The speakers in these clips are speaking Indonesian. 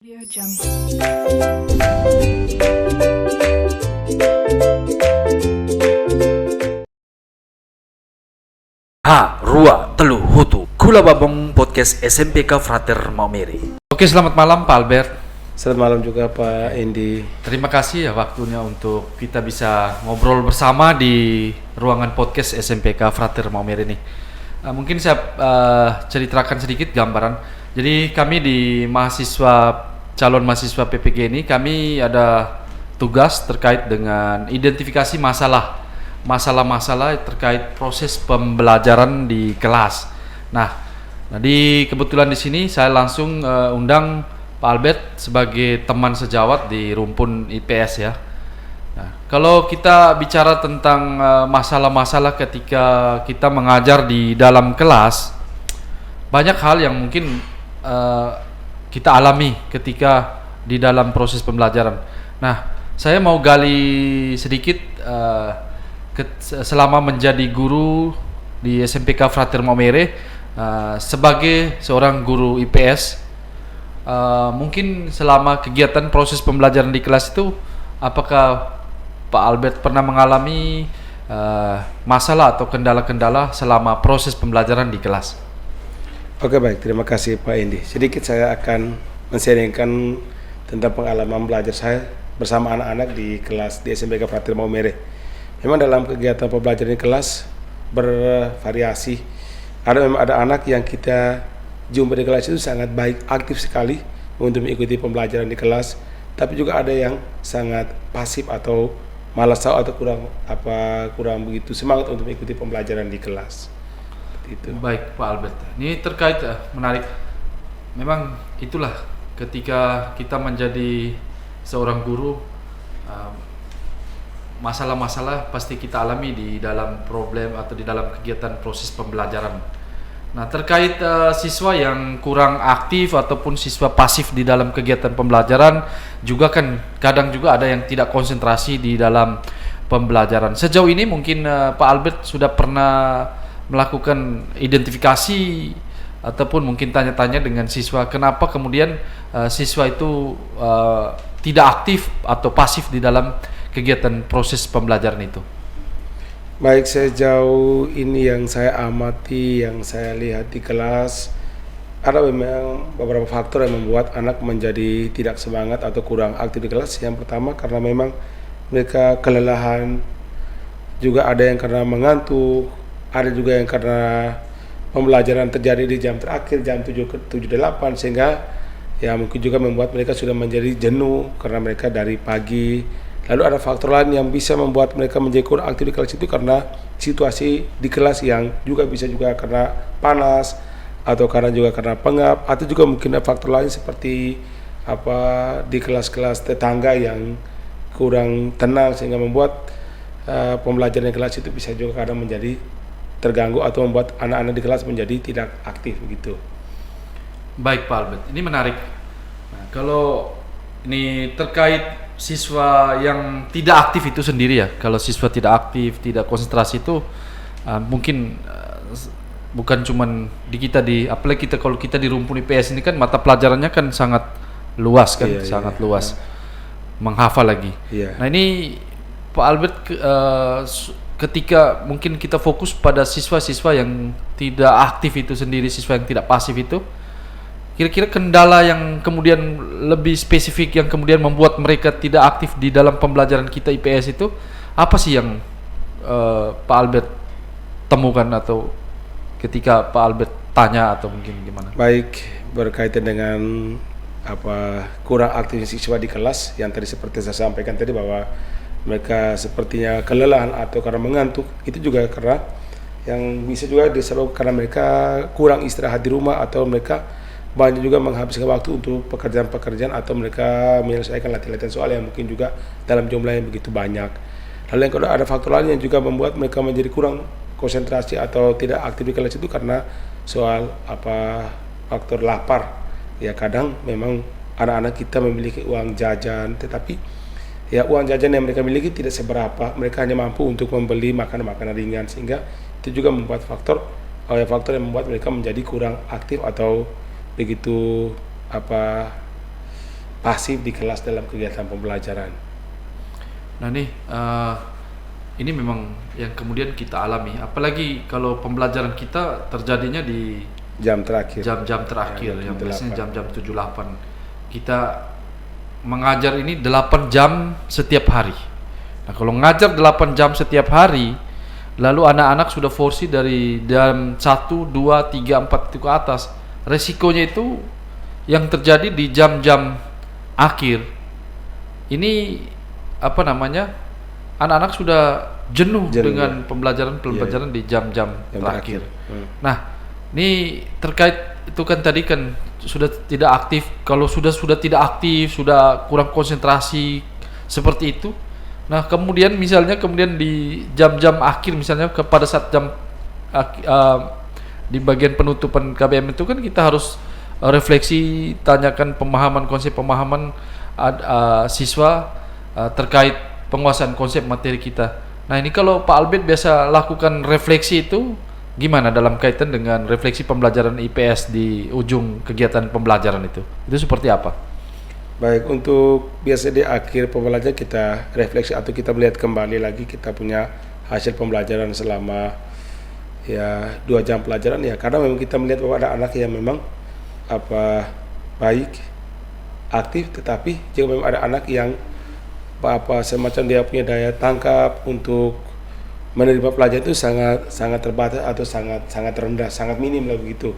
Audio Jungle. Ha, Rua, Telu, Hutu, Kula Babong Podcast SMPK Frater Maumere. Oke, selamat malam Pak Albert. Selamat malam juga Pak Indi. Terima kasih ya waktunya untuk kita bisa ngobrol bersama di ruangan podcast SMPK Frater Maumere ini. Mungkin saya ceritakan sedikit gambaran. Jadi kami di calon mahasiswa PPG ini kami ada tugas terkait dengan identifikasi masalah-masalah terkait proses pembelajaran di kelas. Nah, kebetulan di sini saya langsung undang Pak Albert sebagai teman sejawat di rumpun IPS ya. Nah, kalau kita bicara tentang masalah-masalah ketika kita mengajar di dalam kelas, banyak hal yang mungkin kita alami ketika di dalam proses pembelajaran. Nah, saya mau gali sedikit selama menjadi guru di SMPK Frater Maumere sebagai seorang guru IPS. Mungkin selama kegiatan proses pembelajaran di kelas itu, apakah Pak Albert pernah mengalami masalah atau kendala-kendala selama proses pembelajaran di kelas? Oke baik, terima kasih Pak Indi. Sedikit saya akan men-sharingkan tentang pengalaman belajar saya bersama anak-anak di kelas di SMPK Frater Maumere. Memang dalam kegiatan pembelajaran di kelas bervariasi. Memang ada anak yang kita jumpa di kelas itu sangat baik, aktif sekali untuk mengikuti pembelajaran di kelas. Tapi juga ada yang sangat pasif atau malas atau kurang begitu semangat untuk mengikuti pembelajaran di kelas. Itu. Baik Pak Albert, ini terkait menarik. Memang itulah ketika kita menjadi seorang guru, masalah-masalah pasti kita alami di dalam problem atau di dalam kegiatan proses pembelajaran. Nah, terkait siswa yang kurang aktif ataupun siswa pasif di dalam kegiatan pembelajaran, juga kan kadang juga ada yang tidak konsentrasi di dalam pembelajaran. Sejauh ini mungkin Pak Albert sudah pernah melakukan identifikasi ataupun mungkin tanya-tanya dengan siswa, kenapa kemudian siswa itu tidak aktif atau pasif di dalam kegiatan proses pembelajaran itu? Baik, sejauh ini yang saya amati, yang saya lihat di kelas, ada memang beberapa faktor yang membuat anak menjadi tidak semangat atau kurang aktif di kelas. Yang pertama karena memang mereka kelelahan, juga ada yang karena mengantuk, ada juga yang karena pembelajaran terjadi di jam terakhir, jam 7.08, sehingga ya mungkin juga membuat mereka sudah menjadi jenuh karena mereka dari pagi. Lalu ada faktor lain yang bisa membuat mereka menjadi kurang aktif di kelas itu karena situasi di kelas yang juga bisa juga karena panas, atau karena pengap, atau juga mungkin ada faktor lain seperti di kelas-kelas tetangga yang kurang tenang sehingga membuat pembelajaran di kelas itu bisa juga kadang menjadi terganggu atau membuat anak-anak di kelas menjadi tidak aktif begitu. Baik Pak Albert, ini menarik. Nah, kalau ini terkait siswa yang tidak aktif itu sendiri ya, kalau siswa tidak aktif, tidak konsentrasi itu mungkin bukan cuman di kita apalagi kalau kita di rumpun IPS ini kan mata pelajarannya kan sangat luas kan, sangat luas, menghafal lagi. Nah ini Pak Albert, ketika mungkin kita fokus pada siswa-siswa yang tidak aktif itu sendiri, siswa yang tidak pasif itu, kira-kira kendala yang kemudian lebih spesifik yang kemudian membuat mereka tidak aktif di dalam pembelajaran kita IPS itu apa sih yang Pak Albert temukan atau ketika Pak Albert tanya atau mungkin gimana? Baik, berkaitan dengan kurang aktifnya siswa di kelas yang tadi seperti saya sampaikan tadi bahwa mereka sepertinya kelelahan atau karena mengantuk, itu juga karena yang bisa juga disebabkan karena mereka kurang istirahat di rumah atau mereka banyak juga menghabiskan waktu untuk pekerjaan-pekerjaan atau mereka menyelesaikan latihan-latihan soal yang mungkin juga dalam jumlah yang begitu banyak. Lalu yang kedua ada faktor lain yang juga membuat mereka menjadi kurang konsentrasi atau tidak aktif di kelas itu karena soal faktor lapar. Ya kadang memang anak-anak kita memiliki uang jajan, tetapi ya uang jajan yang mereka miliki tidak seberapa, mereka hanya mampu untuk membeli makanan-makanan ringan, sehingga itu juga membuat faktor yang membuat mereka menjadi kurang aktif atau begitu pasif di kelas dalam kegiatan pembelajaran. Nah nih, ini memang yang kemudian kita alami, apalagi kalau pembelajaran kita terjadinya di Jam terakhir. jam-jam terakhir, Ya, yang biasanya 8. jam-jam 7-8. Kita mengajar ini 8 jam setiap hari. Nah kalau ngajar 8 jam setiap hari, lalu anak-anak sudah porsi dari jam 1, 2, 3, 4 itu ke atas, resikonya itu yang terjadi di jam-jam akhir ini apa namanya, anak-anak sudah jenuh dengan pembelajaran di jam-jam Jam terakhir. terakhir. Nah, ini terkait itu kan tadi kan sudah tidak aktif. Kalau sudah tidak aktif, sudah kurang konsentrasi seperti itu. Nah, kemudian misalnya di jam-jam akhir misalnya pada saat di bagian penutupan KBM itu kan kita harus refleksi, tanyakan konsep pemahaman siswa terkait penguasaan konsep materi kita. Nah ini kalau Pak Albert biasa lakukan refleksi itu gimana dalam kaitan dengan refleksi pembelajaran IPS di ujung kegiatan pembelajaran itu seperti apa? Baik, untuk biasa di akhir pembelajaran kita refleksi atau kita melihat kembali lagi kita punya hasil pembelajaran selama 2 jam pelajaran ya, karena memang kita melihat bahwa ada anak yang memang baik, aktif, tetapi jika memang ada anak yang semacam dia punya daya tangkap untuk menerima pelajaran itu sangat terbatas atau sangat rendah, sangat minim lah begitu.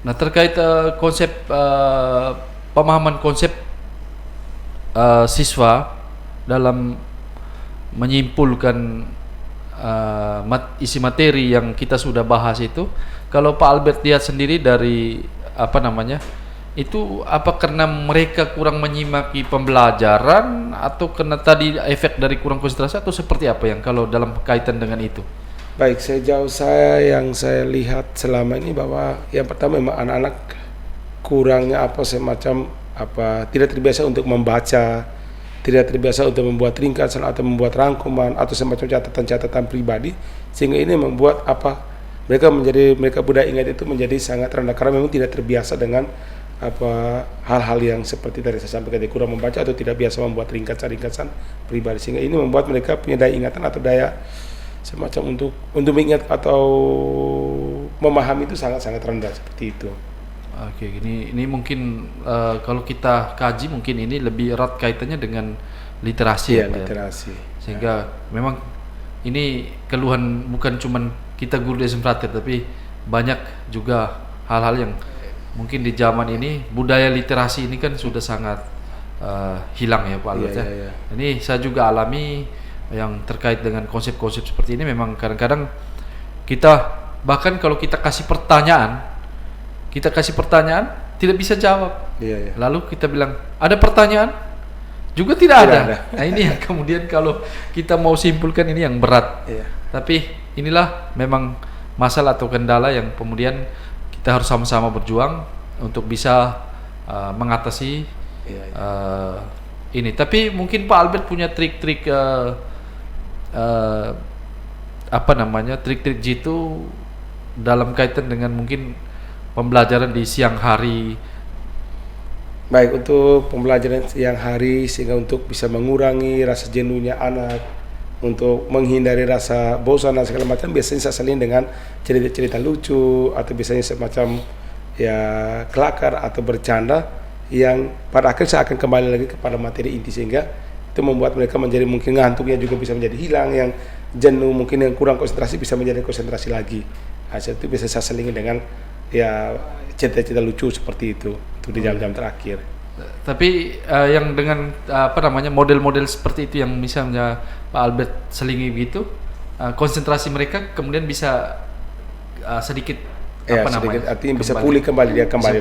Nah terkait konsep pemahaman konsep siswa dalam menyimpulkan isi materi yang kita sudah bahas itu, kalau Pak Albert lihat sendiri dari itu apa karena mereka kurang menyimaki pembelajaran atau karena tadi efek dari kurang konsentrasi atau seperti apa yang kalau dalam kaitan dengan itu? Baik, sejauh yang saya lihat selama ini bahwa yang pertama memang anak-anak kurangnya tidak terbiasa untuk membaca, tidak terbiasa untuk membuat ringkasan atau membuat rangkuman atau semacam catatan-catatan pribadi, sehingga ini membuat mereka budaya ingat itu menjadi sangat rendah karena memang tidak terbiasa dengan hal-hal yang seperti tadi saya sampaikan, kurang membaca atau tidak biasa membuat ringkasan pribadi, sehingga ini membuat mereka punya daya ingatan atau daya semacam untuk mengingat atau memahami itu sangat rendah seperti itu. Oke, ini mungkin kalau kita kaji mungkin ini lebih erat kaitannya dengan literasi, ya, literasi. Sehingga memang ini keluhan bukan cuman kita guru di SM Frater, tapi banyak juga hal-hal yang mungkin di zaman ini budaya literasi ini kan sudah sangat hilang ya Pak Albert. Ya. Ini saya juga alami yang terkait dengan konsep-konsep seperti ini. Memang kadang-kadang kita bahkan kalau kita kasih pertanyaan tidak bisa jawab. Ya. Lalu kita bilang ada pertanyaan juga tidak ada. Nah ini yang kemudian kalau kita mau simpulkan ini yang berat. Ya. Tapi inilah memang masalah atau kendala yang kemudian kita harus sama-sama berjuang untuk bisa mengatasi ini. Tapi mungkin Pak Albert punya trik-trik trik-trik jitu dalam kaitan dengan mungkin pembelajaran di siang hari. Baik, untuk pembelajaran siang hari sehingga untuk bisa mengurangi rasa jenuhnya anak, untuk menghindari rasa bosan dan segala macam, biasanya saya seling dengan cerita-cerita lucu atau biasanya semacam kelakar atau bercanda yang pada akhirnya saya akan kembali lagi kepada materi inti, sehingga itu membuat mereka menjadi mungkin ngantuknya juga bisa menjadi hilang, yang jenuh mungkin yang kurang konsentrasi bisa menjadi konsentrasi lagi. Hasil itu bisa saya selingi dengan cerita-cerita lucu seperti itu untuk di jam-jam terakhir. Tapi yang dengan model-model seperti itu yang misalnya Pak Albert selingi begitu, konsentrasi mereka kemudian bisa sedikit artinya bisa pulih kembali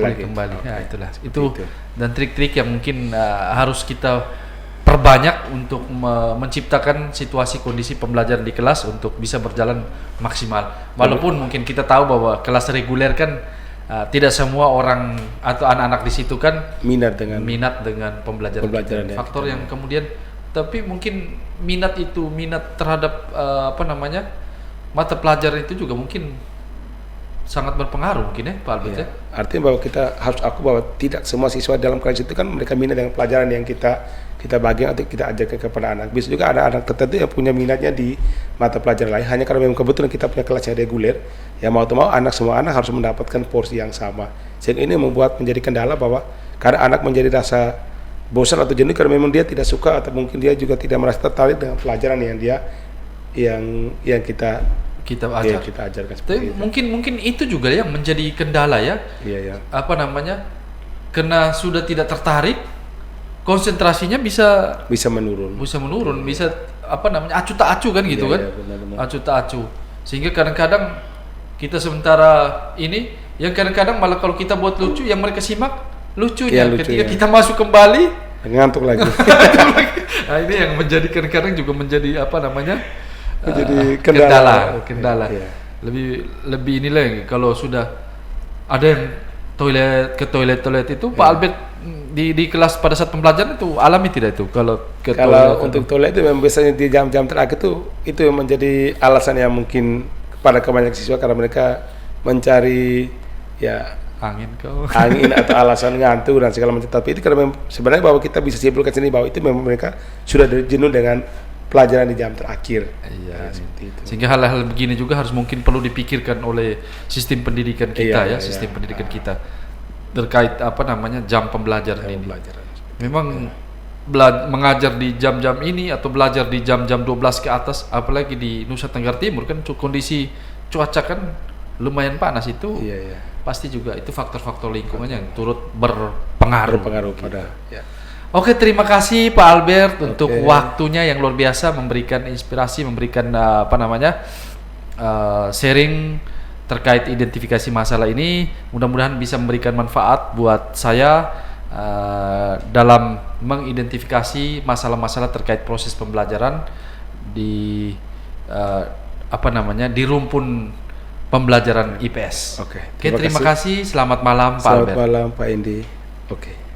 lagi. Ya, itulah. Itu dan trik-trik yang mungkin harus kita perbanyak untuk menciptakan situasi kondisi pembelajaran di kelas untuk bisa berjalan maksimal. Walaupun mungkin kita tahu bahwa kelas reguler kan tidak semua orang atau anak-anak di situ kan minat dengan pembelajaran. Faktor yang kemudian, tapi mungkin minat terhadap mata pelajaran itu juga mungkin sangat berpengaruh mungkin ya Pak Albert ya. Artinya bahwa kita harus akui bahwa tidak semua siswa dalam kelas itu kan mereka minat dengan pelajaran yang kita bagi atau kita ajarkan kepada anak. Bisa juga ada anak tertentu yang punya minatnya di mata pelajaran lain, hanya karena memang kebetulan kita punya kelas yang reguler, ya mau atau mau semua anak harus mendapatkan porsi yang sama. Sehingga ini membuat menjadi kendala bahwa karena anak menjadi rasa bosan atau jenuh karena memang dia tidak suka atau mungkin dia juga tidak merasa tertarik dengan pelajaran yang dia yang kita ajarkan seperti itu. Mungkin itu juga yang menjadi kendala ya. Iya, ya. Apa namanya? Karena sudah tidak tertarik, konsentrasinya bisa menurun. Bisa apa namanya? Acu tak acu kan gitu kan? Iya, benar-benar. Acu tak acu. Sehingga kadang-kadang kita sementara ini yang kadang-kadang malah kalau kita buat lucu yang mereka simak lucunya. Ketika kita masuk kembali ngantuk lagi. Nah, ini yang menjadi kadang-kadang juga menjadi apa namanya? Menjadi kendala. Iya. Lebih inilah kalau sudah ada yang ke toilet itu Pak Albert di kelas pada saat pembelajaran itu alami tidak itu kalau untuk toilet itu memang biasanya di jam-jam terakhir itu yang menjadi alasan yang mungkin kepada kebanyakan siswa karena mereka mencari angin atau alasan ngantuk dan segala macam. Tapi itu karena sebenarnya bahwa kita bisa simpulkan sendiri bahwa itu memang mereka sudah jenuh dengan pelajaran di jam terakhir. Iya, seperti itu. Sehingga hal-hal begini juga harus mungkin perlu dipikirkan oleh sistem pendidikan kita sistem pendidikan kita terkait apa namanya jam pembelajaran ini. Memang mengajar di jam-jam ini atau belajar di jam-jam 12 ke atas, apalagi di Nusa Tenggara Timur kan kondisi cuaca kan lumayan panas itu. Pasti juga itu faktor-faktor lingkungannya yang turut berpengaruh pada. Oke, terima kasih Pak Albert untuk waktunya yang luar biasa, memberikan inspirasi, memberikan sharing terkait identifikasi masalah ini. Mudah-mudahan bisa memberikan manfaat buat saya dalam mengidentifikasi masalah-masalah terkait proses pembelajaran di di rumpun pembelajaran IPS. Oke, terima kasih. Selamat malam Pak Albert. Selamat malam Pak Indi. Oke.